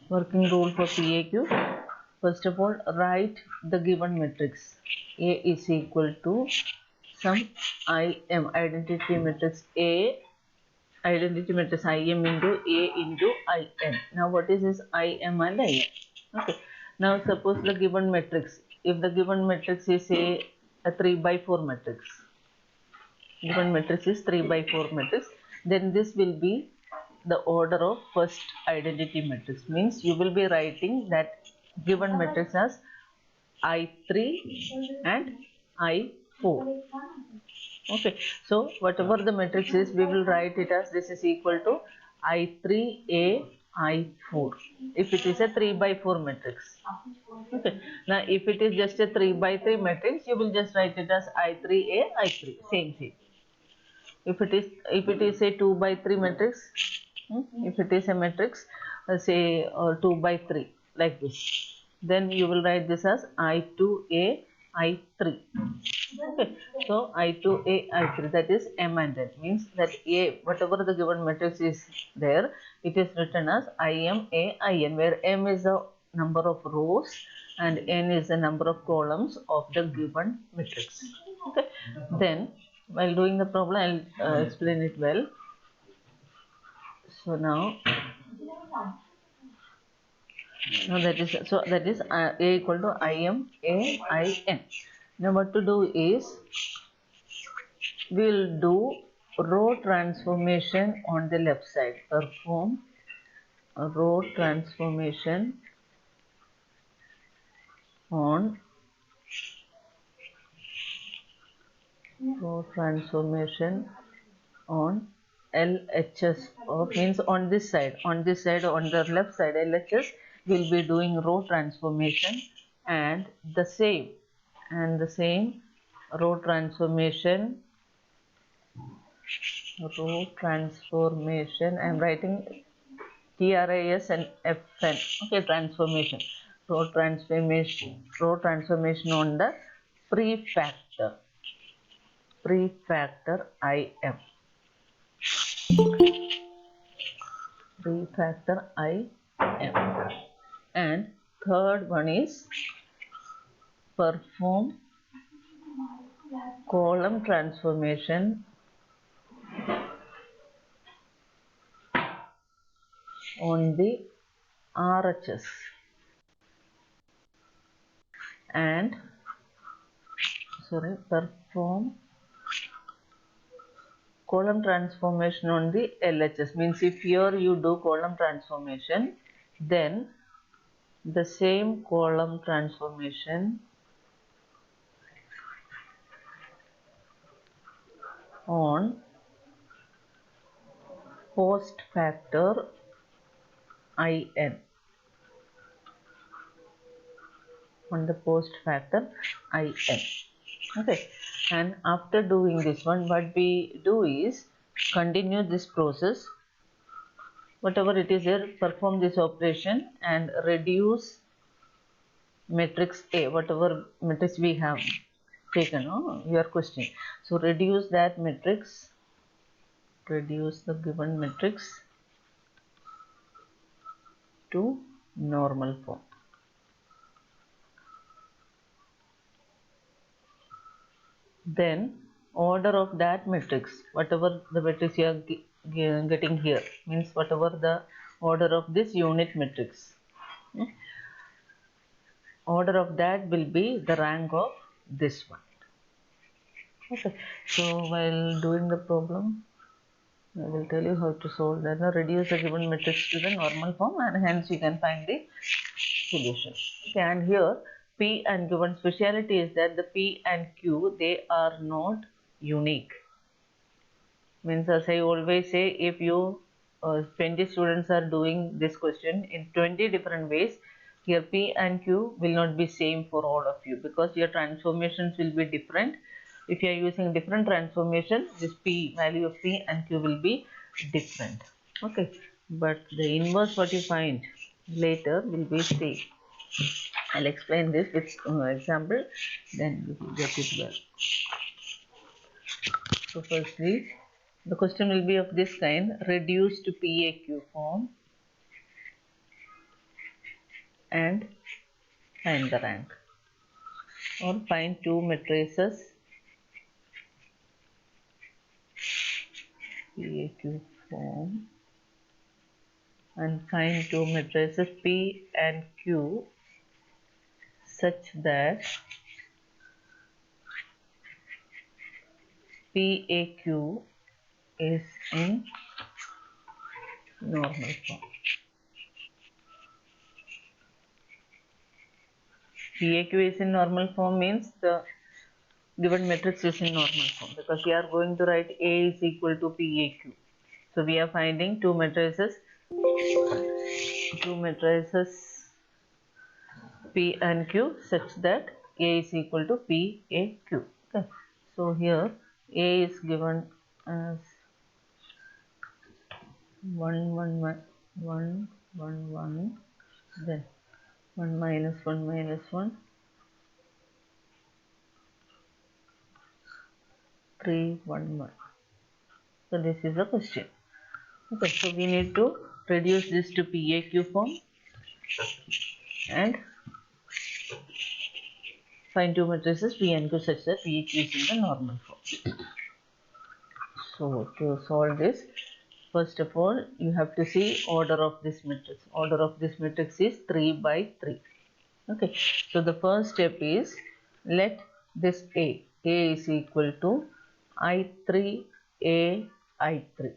Working rule for PAQ. First of all, write the given matrix. A is equal to some IM, identity matrix A, identity matrix IM into A into IN. Now what is this IM and IN? Okay. Now suppose the given matrix, if the given matrix is a 3 by 4 matrix, given matrix is 3 by 4 matrix, then this will be the order of first identity matrix. Means you will be writing that given matrix as I3 and I4. Okay, so whatever the matrix is, we will write it as this is equal to I3A I4 if it is a 3 by 4 matrix. Okay, now if it is just a 3 by 3 matrix, you will just write it as I3A I3, same. If it is a 2 by 3 matrix, if it is a matrix say 2 by 3 like this, then you will write this as I2A I3. Okay, so I2A I3, that is M and N, means that A, whatever the given matrix is there, it is written as IMA IN, where M is the number of rows and N is the number of columns of the given matrix. Okay, then while doing the problem, I'll explain it well. So now that is A equal to IM A IN. Now what to do is, we will do row transformation on the left side. Perform a row transformation on LHS, or means on this side, on the left side LHS, will be doing row transformation, and the same row transformation I am writing TRAS and FN. Okay, transformation, row transformation on the prefactor IM, prefactor IM. And third one is perform column transformation on the RHS, and perform column transformation on the LHS. Means if here you do column transformation, then the same column transformation on post factor IN, on the post factor IN. Okay, and after doing this one, what we do is continue this process, whatever it is there, perform this operation and reduce matrix A, whatever matrix we have taken, your question. So reduce that matrix, reduce the given matrix to normal form. Then order of that matrix, whatever the matrix you are getting here, means whatever the order of this unit matrix, order of that will be the rank of this one. Okay, so while doing the problem, I will tell you how to solve that. Now reduce the given matrix to the normal form, and hence you can find the solution. Okay, and here P and Q, one speciality is that the P and Q, they are not unique. Means, as I always say, if you 20 students are doing this question in 20 different ways, here P and Q will not be same for all of you, because your transformations will be different. If you are using different transformation, this P, value of P and Q will be different. Okay, but the inverse what you find later will be same. I'll explain this with example, then you will get it well. So firstly, the question will be of this kind: reduced to PAQ form. and find the rank, or find two matrices PAQ form and find two matrices P and Q such that PAQ is in normal form. PAQ is in normal form means the given matrix is in normal form, because we are going to write A is equal to PAQ. So we are finding two matrices P and Q such that A is equal to PAQ. Okay. So here A is given as 1 1 1 1 1, then 1 minus 1 minus 1, 3 1 1. So this is the question. Okay, so we need to reduce this to PAQ form and find two matrices P and Q such that PAQ is in the normal form. So to solve this, first of all, you have to see order of this matrix. Order of this matrix is 3 by 3. Okay, so the first step is, let this A is equal to I3 A I3.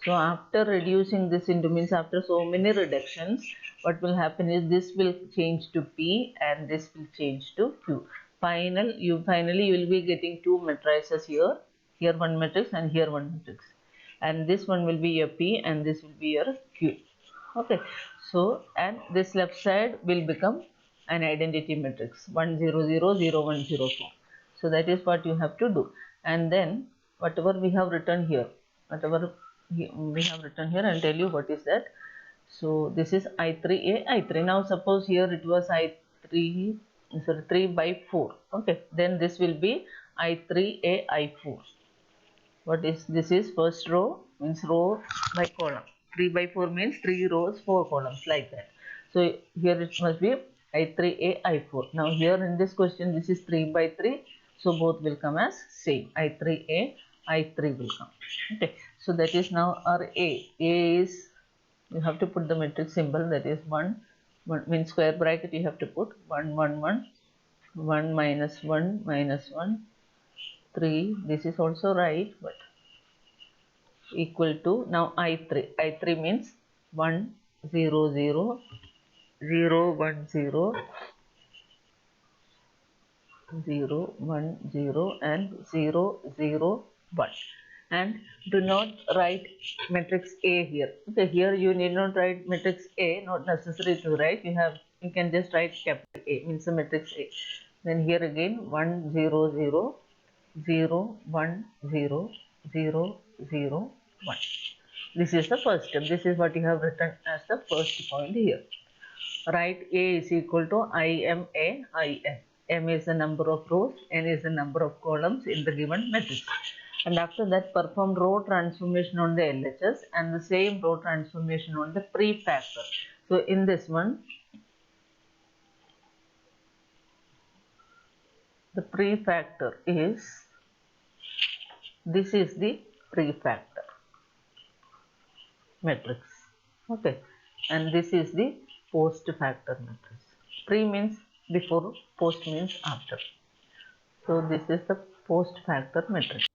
So after reducing this into, means after so many reductions, what will happen is this will change to P and this will change to Q. Finally you will be getting two matrices here. Here one matrix and here one matrix. And this one will be your P and this will be your Q. Okay. So, and this left side will become an identity matrix 1 0 0 0 1 0 4. So that is what you have to do. And then whatever we have written here, I'll tell you what is that. So this is I3A I3. Now suppose here it was I3, sorry, 3 by 4. Okay, then this will be I3A I4. What is this? Is first row, means row by column. 3 by 4 means 3 rows 4 columns, like that. So here it must be I3A I4. Now here in this question this is 3 by 3, so both will come as same. I3A I3 will come. Okay, so that is now our A. A is, you have to put the matrix symbol, that is 1 means square bracket you have to put 1 1 1 1 minus 1 minus 1 3. This is also right, but equal to, now I3. I3 means 1 0 0 0 1 0 0 1 0 and 0 0 1. And do not write matrix A here. Okay, here you need not write matrix A, not necessary to write. You can just write capital A, means the matrix A. Then here again 1 0 0 0 1 0 0 0 1. This is the first step. This is what you have written as the first point here. Write A is equal to IM A IN. M is the number of rows, N is the number of columns in the given matrix. And after that, perform row transformation on the LHS and the same row transformation on the prefactor. So in this one, the prefactor is, this is the prefactor matrix. Okay, and this is the post factor matrix. Pre means before, post means after. So this is the post factor matrix.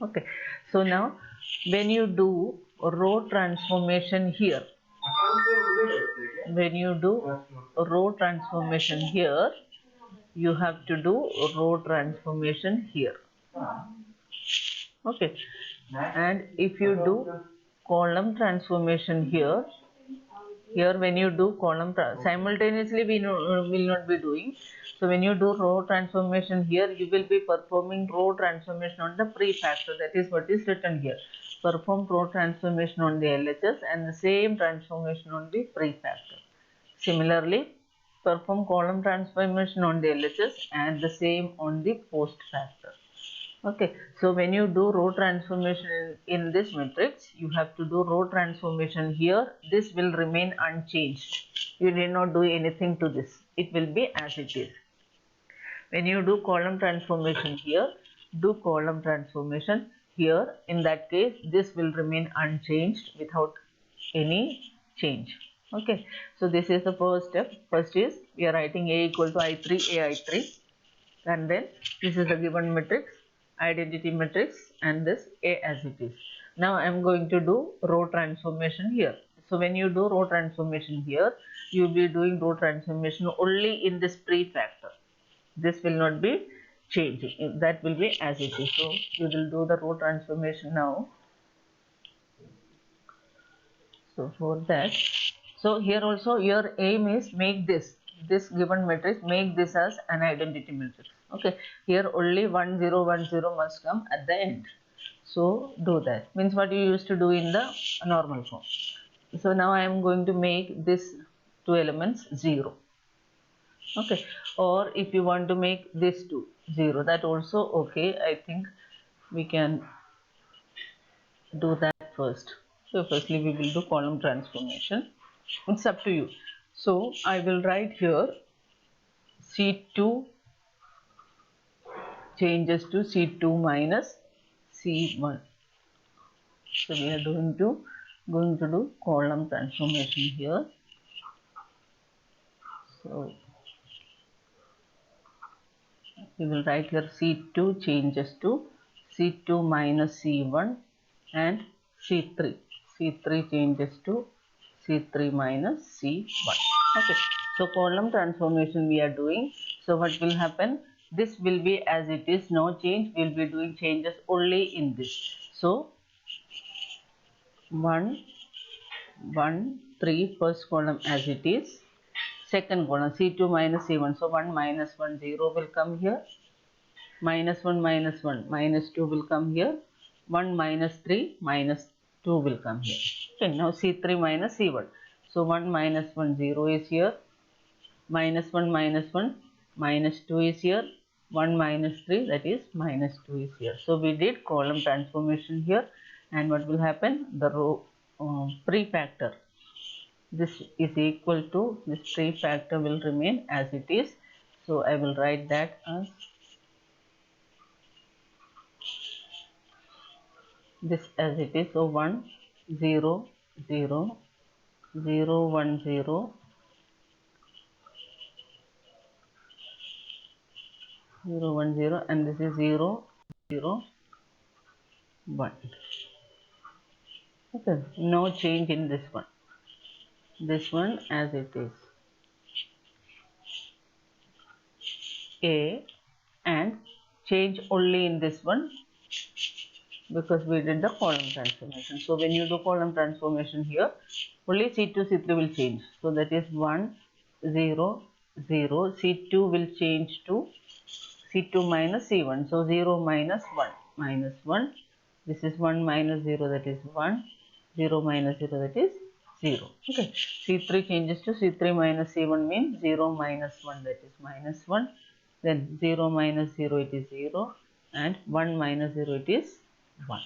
Okay, so now when you do row transformation here, you have to do row transformation here. Okay, and if you do column transformation here, when you do column simultaneously we will not be doing. So when you do row transformation here, you will be performing row transformation on the prefactor. That is what is written here. Perform row transformation on the LHS and the same transformation on the prefactor. Similarly, perform column transformation on the LHS and the same on the post factor. Okay, so when you do row transformation in this matrix, you have to do row transformation here. This will remain unchanged. You did not do anything to this. It will be as it is. When you do column transformation here, do column transformation here. In that case, this will remain unchanged without any change. Okay, so this is the first step. First is we are writing A equal to I3 AI3, and then this is the given matrix, identity matrix, and this A as it is. Now I am going to do row transformation here. So when you do row transformation here, you will be doing row transformation only in this prefactor. This will not be changing. That will be as it is. So you will do the row transformation now. So for that, so here also your aim is make this given matrix, make this as an identity matrix. Okay, here only 1 0 1 0 must come at the end. So do that. Means what you used to do in the normal form. So now I am going to make this two elements 0. Okay, or if you want to make this two 0, that also okay. I think we can do that first. So firstly we will do column transformation. It's up to you. So I will write here C2 changes to C2 minus C1. So we are going to do column transformation here. So we will write here C2 changes to C2 minus C1 and C3. C3 changes to C3 minus C1. Okay. So column transformation we are doing. So what will happen? This will be as it is, no change. We will be doing changes only in this. So 1, 1, 3, first column as it is. Second column C2 minus C1. So 1 minus 1, 0 will come here. Minus 1 minus 1 minus 2 will come here. 1 minus 3 minus 2 will come here. Okay, now C3 minus C1. So 1 minus 1 0 is here. Minus 1 minus 1 minus 2 is here. 1 minus 3, that is minus 2 is here. So we did column transformation here, and what will happen? The row prefactor, this is equal to this prefactor will remain as it is. So I will write that as this as it is. So 1 0 0 0 1 0 0 1 0, and this is 0 0 1. Okay, no change in this one. This one as it is. A, and change only in this one because we did the column transformation. So when you do column transformation here, only C2 C3 will change. So that is 1 0 0. C2 will change to C2 minus C1. So 0 minus 1 minus 1. This is 1 minus 0, that is 1. 0 minus 0, that is 0. Okay. C3 changes to C3 minus C1 means 0 minus 1, that is minus 1. Then 0 minus 0, it is 0. And 1 minus 0, it is 1.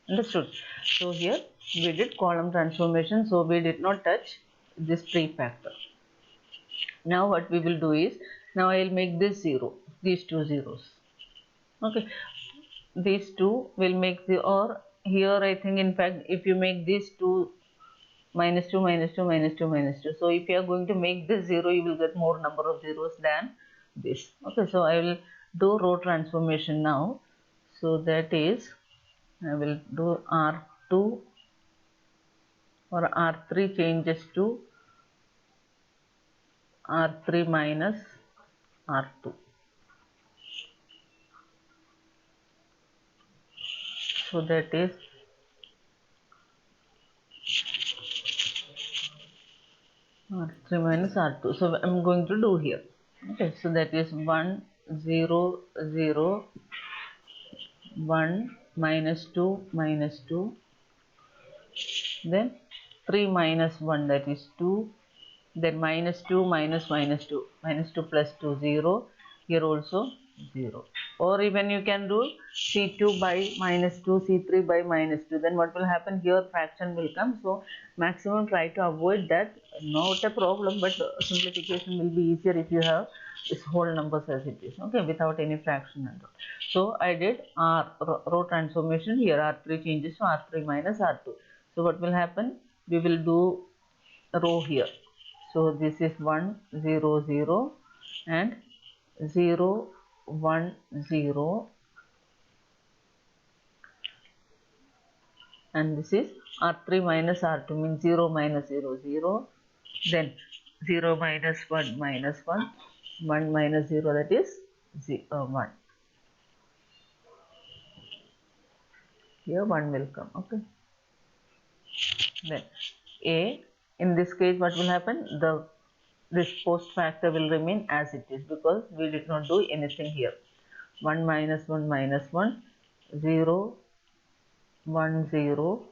Understood? So here we did column transformation. So we did not touch this prefactor. Now what we will do is, now I will make this 0, these two zeros. Okay, these two will make the, or here I think in fact if you make these two minus 2 minus 2 minus 2 minus 2, so if you are going to make this 0, you will get more number of zeros than this. Okay, so I will do row transformation now. So that is, I will do R2 or R3 changes to R3 minus R2. So that is R3 minus R2. So I'm going to do here. Okay, so that is 1 0 0 1 minus 2 minus 2, then 3 minus 1, that is 2, then minus 2 minus minus 2 minus 2 plus 2 0. Here also 0. Or even you can do C2 by minus 2, C3 by minus 2. Then what will happen here? Fraction will come. So maximum try to avoid that. Not a problem, but simplification will be easier if you have this whole numbers as it is. Okay, without any fraction and all. So I did row transformation here. R3 changes to R3 minus R2. So what will happen? We will do row here. So this is 1 0 0 and 0 1 0, and this is R3 minus R2 means 0 minus 0 0, then 0 minus 1 minus 1, 1 minus 0, that is 1. Here 1 will come. Okay, then A, in this case what will happen? This post factor will remain as it is because we did not do anything here. 1 minus 1 minus 1, 0 1 0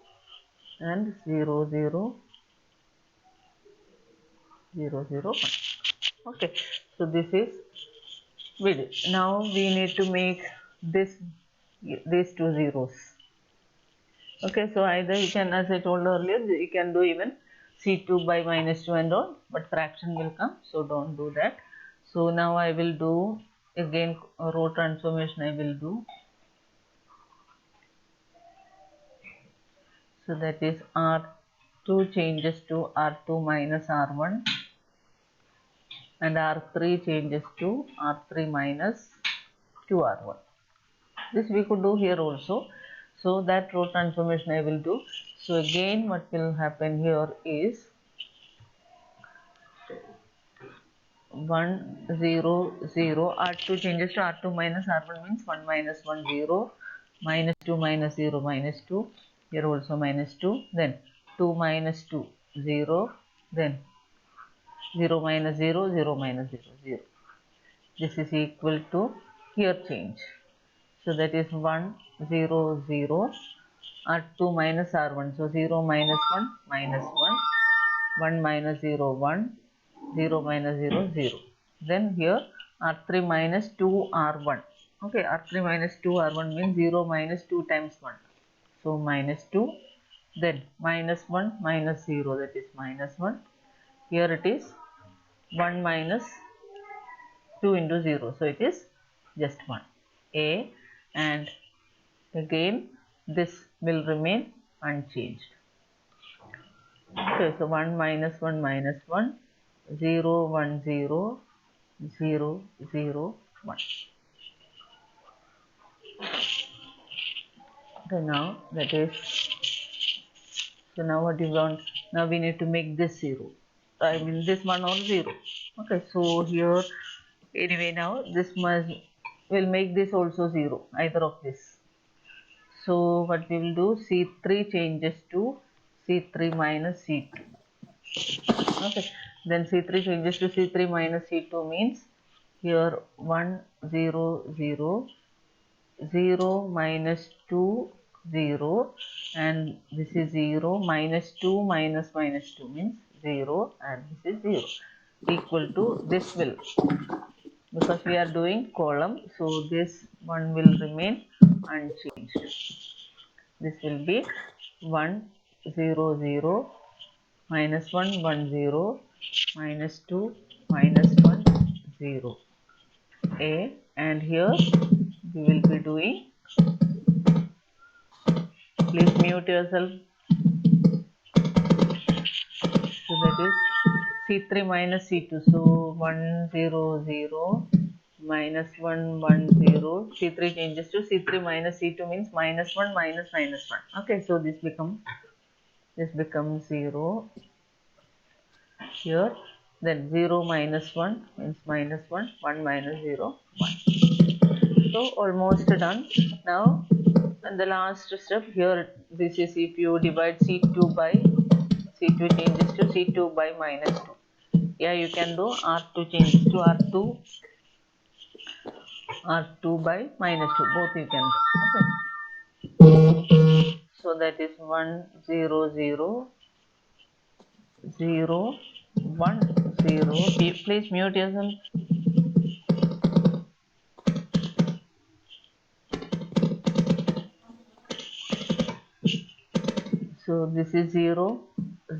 and 0 0 0 0 1. Okay, so this is we did. Now we need to make these two zeros. Okay, so either you can, as I told earlier, you can do even C2 by minus 2 and all, but fraction will come, so don't do that. So now I will do again row transformation. I will do, so that is R2 changes to R2 minus R1 and R3 changes to R3 minus 2R1. This we could do here also. So that row transformation I will do. So again what will happen here is 1 0 0, R2 changes to R2 minus R1 means 1 minus 1 0, minus 2 minus 0 minus 2, here also minus 2, then 2 minus 2 0, then 0 minus 0 0 minus 0 0. This is equal to here change. So that is 1 0 0, R2 minus R1. So 0 minus 1 minus 1, 1 minus 0 1, 0 minus 0 0. Then here R3 minus 2 R1. Okay, R3 minus 2 R1 means 0 minus 2 times 1. So minus 2, then minus 1 minus 0, that is minus 1. Here it is 1 minus 2 into 0. So it is just 1. A, and again this will remain unchanged. Okay, so 1 minus 1 minus 1, 0 1 0 0 0 1. Okay, now that is, so now what you want? Now we need to make this 0. I mean this one or 0. Okay, so here anyway now this must will make this also 0, either of this. So what we will do, C3 changes to C3 minus C2. Okay, then C3 changes to C3 minus C2 means here 1 0 0, 0 minus 2 0, and this is 0 minus 2 minus minus 2 means 0, and this is 0 equal to this will, because we are doing column, so this one will remain unchanged. This will be 1 0 0 minus 1 1 0 minus 2 minus 1 0 A, and here we will be doing, please mute yourself, so that is C3 minus C2, so 1 0 0 minus 1 1 0, C3 changes to C3 minus C2 means minus 1 minus minus 1. Okay, so this becomes 0 here, then 0 minus 1 means minus 1, 1 minus 0 1. So almost done. Now and the last step here, this is if you divide C2 by C2 changes to C2 by minus 2. Yeah, you can do R2 changes to R2 by minus 2, both you can do. Okay, so that is 1 0 0 0 1 0. Please mute yourself. So this is 0,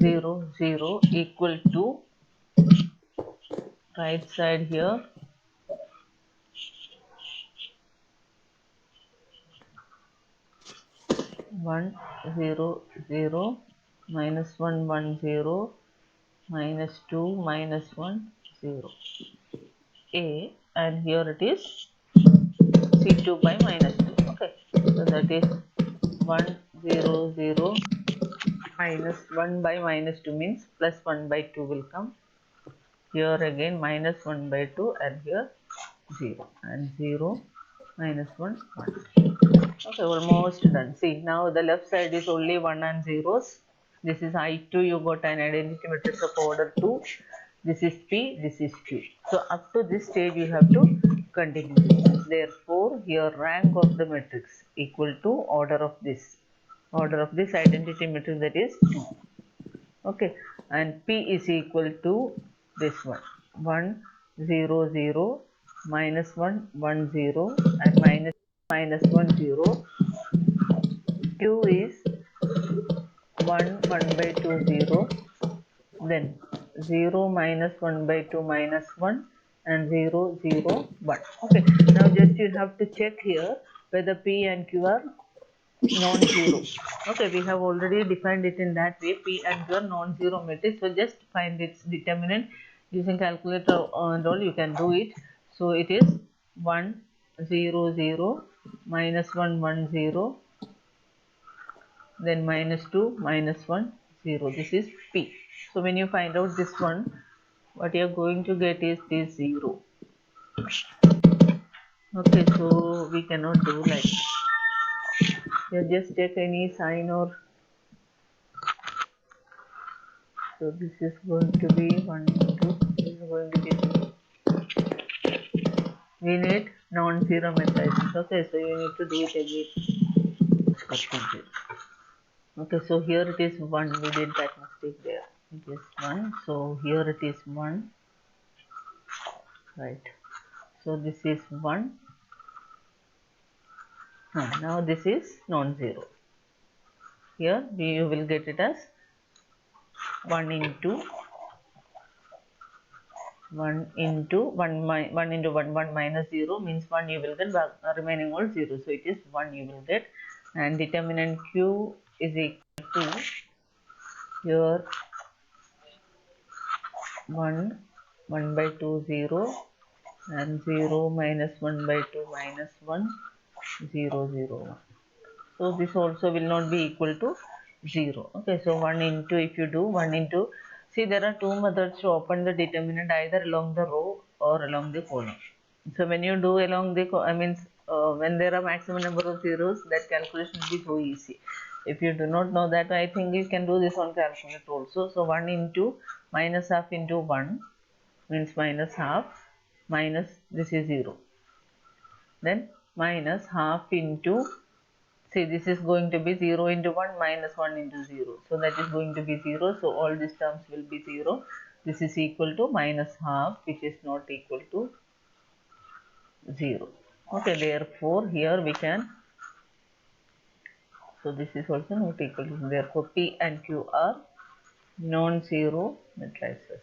0, 0 equal to right side here 1, 0, 0, minus 1, 1, 0, minus 2, minus 1, 0. A, and here it is C2 by minus 2. Okay, so that is 1, 0, 0, minus 1 by minus 2 means plus 1 by 2 will come. Here again minus 1 by 2, and here 0, and 0, minus 1, 1. Okay, almost done. See, now the left side is only 1 and zeros. This is I2, you got an identity matrix of order 2. This is P, this is Q. So up to this stage you have to continue. Therefore, here rank of the matrix equal to order of this identity matrix, that is 2. Okay, and P is equal to this one 1, 0, 0, minus 1, 1, 0, and minus 1, 0. Q is 1, 1 by 2, 0, then 0 minus 1 by 2 minus 1, and 0, 0, 1. Okay, now just you have to check here whether P and Q are non-zero. Okay, we have already defined it in that way, P and Q are non-zero matrix. So just find its determinant using calculator and all, you can do it. So it is 1, 0, 0, minus 1, 1, 0, then minus 2, minus 1, 0. This is P. So when you find out this one, what you are going to get is this 0. Okay, so we cannot do like you just take any sign, or so this is going to be 1 into, this is going to be 0. We need non-zero matrices. Okay, so you need to do it again. Okay, so here it is 1. We did that mistake there. It is 1. So here it is 1. Right. So this is 1. Now this is non-zero. Here you will get it as 1 into 1 into 1, 1 into 1, 1 minus 0 means 1 you will get, remaining all 0. So it is 1 you will get, and determinant Q is equal to here 1, 1 by 2, 0, and 0 minus 1 by 2 minus 1, 0, 0, 1. So this also will not be equal to 0. Okay, so 1 into, if you do 1 into, see there are two methods to open the determinant, either along the row or along the column. So when you do along the, when there are maximum number of zeros, that calculation will be so easy. If you do not know that, I think you can do this on calculator also. So 1 into minus half into 1 means minus half, minus this is 0. Then minus half into, see this is going to be 0 into 1 minus 1 into 0. So that is going to be 0. So all these terms will be 0. This is equal to minus half, which is not equal to 0. Okay, therefore here we can, so this is also not equal to, therefore P and Q are non-zero matrices.